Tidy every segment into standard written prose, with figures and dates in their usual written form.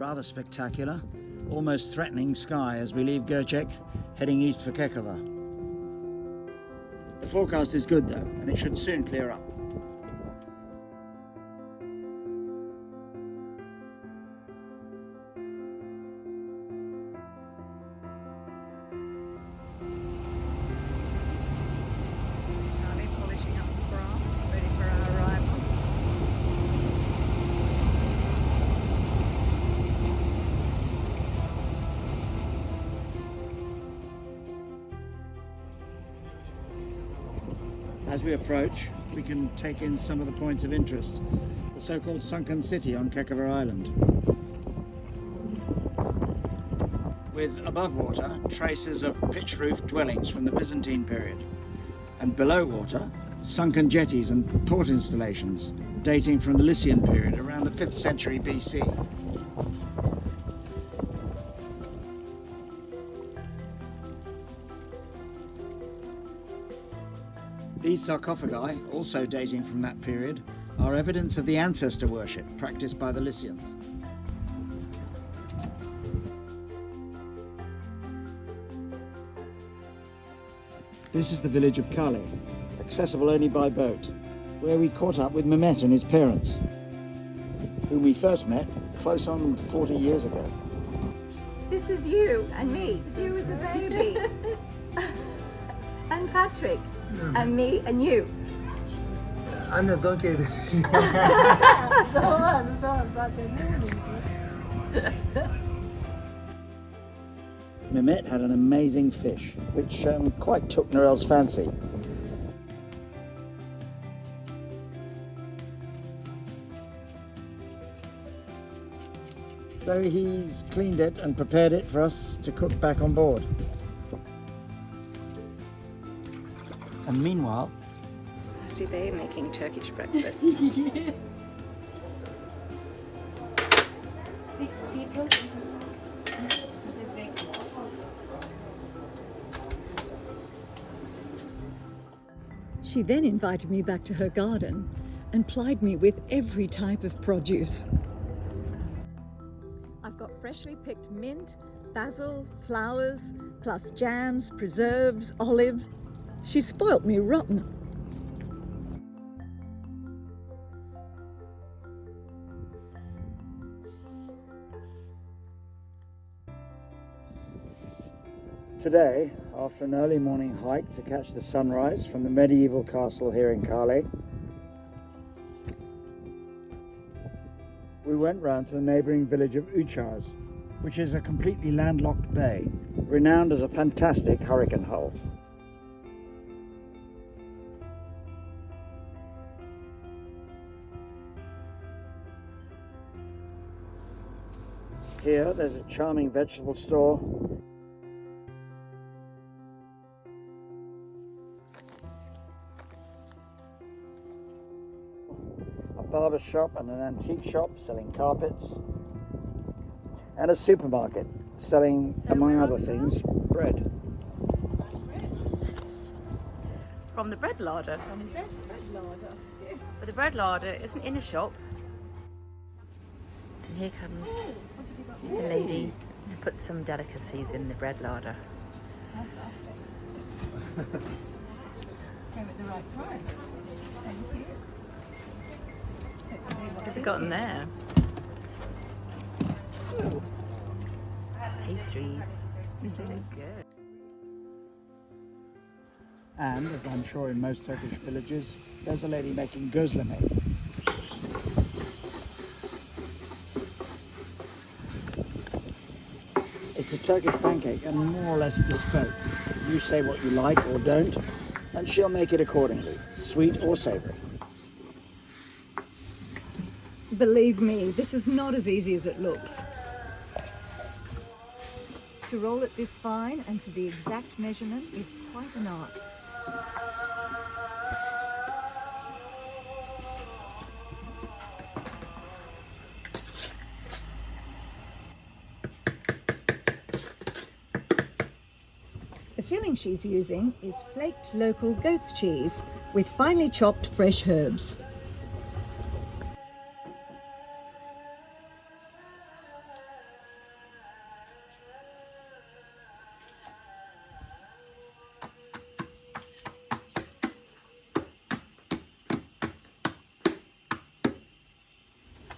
Rather spectacular, almost threatening sky as we leave Göcek, heading east for Kekova. The forecast is good though, and it should soon clear up. As we approach, we can take in some of the points of interest. The so-called sunken city on Kekova Island. With above water, traces of pitch-roofed dwellings from the Byzantine period. And below water, sunken jetties and port installations dating from the Lycian period around the 5th century BC. These sarcophagi, also dating from that period, are evidence of the ancestor worship practiced by the Lycians. This is the village of Kale, accessible only by boat, where we caught up with Mehmet and his parents, whom we first met close on 40 years ago. This is you and me, you as a baby, and Patrick. And me and you. Anne don't get it. Mehmet had an amazing fish, which quite took Narelle's fancy. So he's cleaned it and prepared it for us to cook back on board. And meanwhile, I see they're making Turkish breakfast. Yes. 6 people. She then invited me back to her garden and plied me with every type of produce. I've got freshly picked mint, basil, flowers, plus jams, preserves, olives. She spoilt me rotten. today, after an early morning hike to catch the sunrise from the medieval castle here in Kale, we went round to the neighbouring village of Ucas, which is a completely landlocked bay, renowned as a fantastic hurricane hull. Here there's a charming vegetable store, a barber shop and an antique shop selling carpets, and a supermarket selling, among other things, bread. From the bread larder. From the bread larder, yes. But the bread larder isn't in a shop. And here comes the lady to put some delicacies in the bread larder. Came at the right time. Thank you. Let's see What have we got in there? Ooh. Pastries. Really good. And, as I'm sure in most Turkish villages, there's a lady making Gözleme. It's a Turkish pancake and more or less bespoke. You say what you like or don't, and she'll make it accordingly, sweet or savoury. Believe me, this is not as easy as it looks. To roll it this fine and to the exact measurement is quite an art. The filling she's using is flaked local goat's cheese with finely chopped fresh herbs.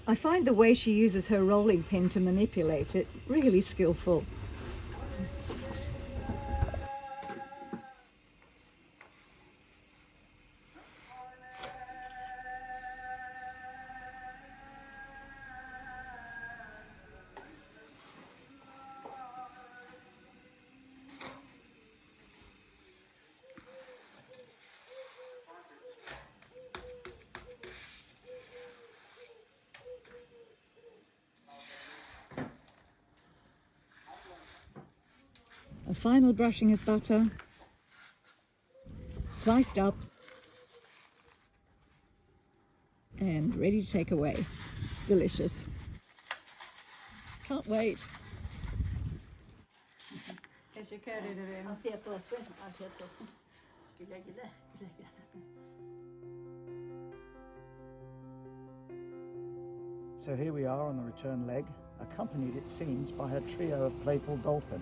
I find the way she uses her rolling pin to manipulate it really skillful. A final brushing of butter, sliced up and ready to take away. Delicious. Can't wait. Teşekkür ederim. Afiyet olsun. Afiyet olsun. Güle güle. Güle güle. So here we are on the return leg, accompanied it seems by her trio of playful dolphin.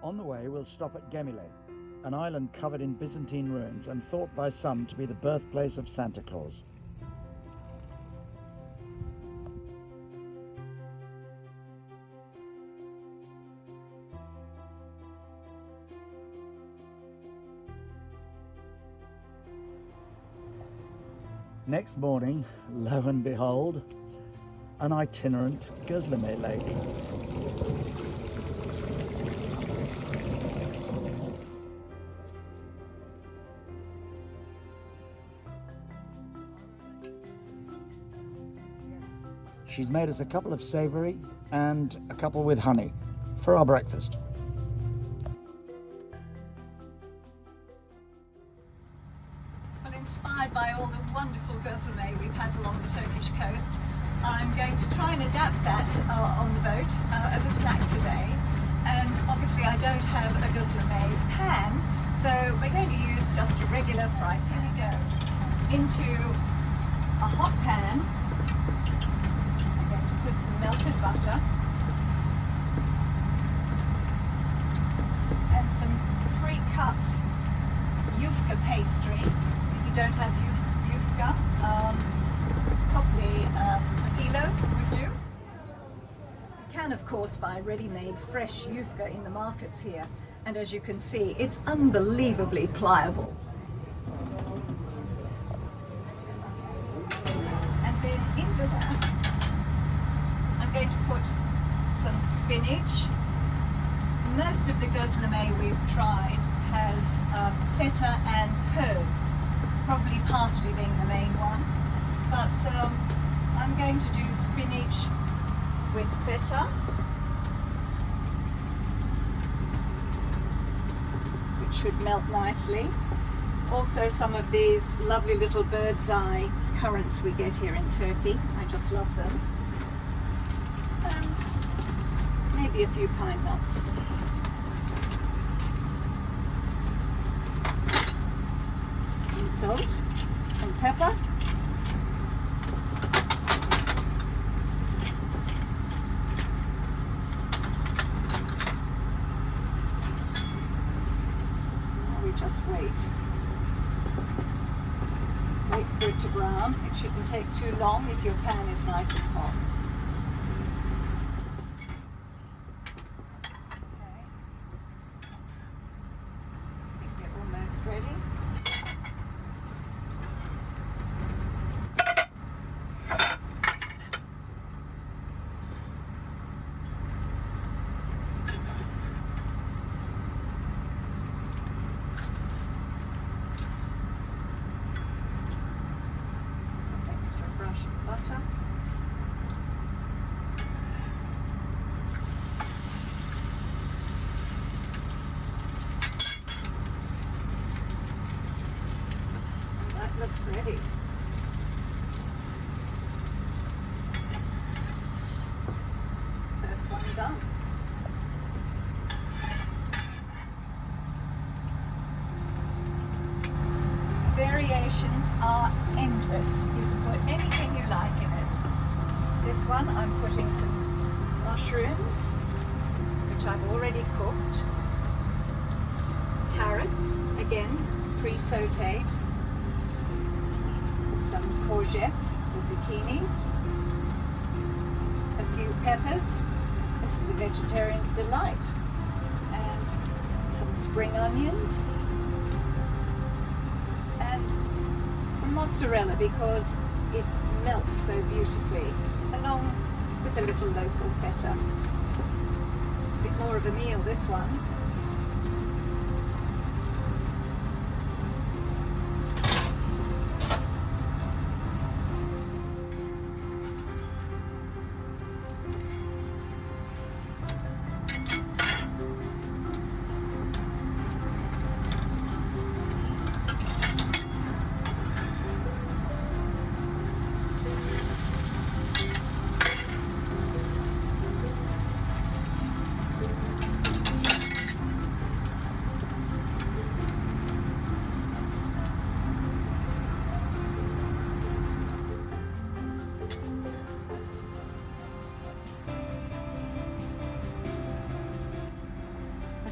On the way we'll stop at Gemile, an island covered in Byzantine ruins and thought by some to be the birthplace of Santa Claus. Next morning, lo and behold, an itinerant Gözleme lake. She's made us a couple of savoury and a couple with honey for our breakfast. Well, inspired by all the wonderful Gözleme we've had along the Turkish coast, I'm going to try and adapt that on the boat as a snack today. And obviously I don't have a Gözleme pan, so we're going to use just a regular fry pan. Here we go. Into a hot pan, I'm going to put some melted butter and some pre-cut yufka pastry. If you don't have yufka, probably a kilo would do. You can of course buy ready-made fresh yufka in the markets here, and as you can see it's unbelievably pliable. And then into that I'm going to put some spinach. Most of the Gözleme we've tried has feta and herbs, probably parsley being the main one, but I'm going to do spinach with feta, which should melt nicely. Also some of these lovely little bird's eye currants we get here in Turkey. I just love them. And maybe a few pine nuts. Some salt and pepper. Now we just wait. Wait for it to brown. It shouldn't take too long if your pan is nice and hot. I think we're almost ready. Extra brush of butter. And that looks ready. First one done. Variations are endless. You can put anything you like in it. This one I'm putting some mushrooms, which I've already cooked, carrots, again pre-sauteed, some courgettes or zucchinis, a few peppers. This is a vegetarian's delight, and some spring onions, and some mozzarella because it melts so beautifully, along with a little local feta. A bit more of a meal, this one.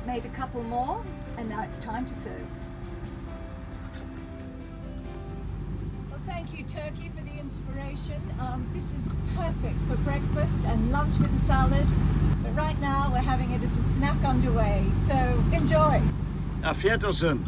Made a couple more, and now it's time to serve. Well, thank you, Turkey, for the inspiration. This is perfect for breakfast and lunch with a salad, but right now we're having it as a snack underway, so enjoy. Afiyet olsun.